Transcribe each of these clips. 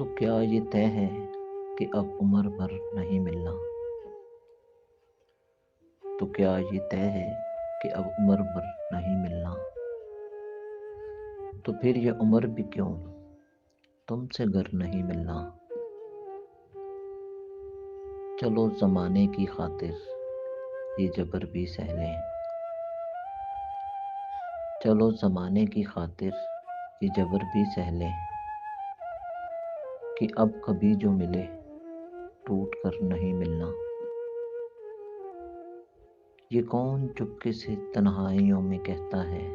تو کیا یہ طے ہے کہ اب عمر بھر نہیں ملنا؟ تو کیا یہ طے ہے کہ اب عمر بھر نہیں ملنا؟ تو پھر یہ عمر بھی کیوں تم سے گر نہیں ملنا؟ چلو زمانے کی خاطر یہ جبر بھی سہ لیں، چلو زمانے کی خاطر یہ جبر بھی سہ لیں کہ اب کبھی جو ملے ٹوٹ کر نہیں ملنا۔ یہ کون چپکے سے تنہائیوں میں کہتا ہے،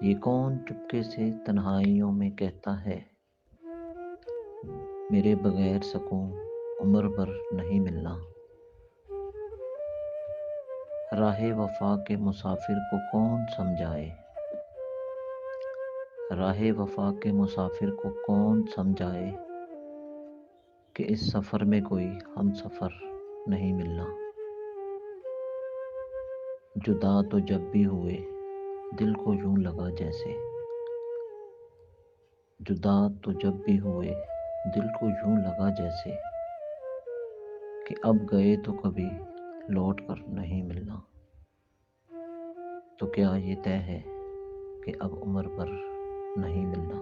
یہ کون چپکے سے تنہائیوں میں کہتا ہے، میرے بغیر سکون عمر بھر نہیں ملنا۔ راہ وفا کے مسافر کو کون سمجھائے، راہ وفا کے مسافر کو کون سمجھائے کہ اس سفر میں کوئی ہم سفر نہیں ملنا۔ جدا تو جب بھی ہوئے دل کو یوں لگا جیسے، جدا تو جب بھی ہوئے دل کو یوں لگا جیسے کہ اب گئے تو کبھی لوٹ کر نہیں ملنا۔ تو کیا یہ طے ہے کہ اب عمر بھر نہیں ملنا؟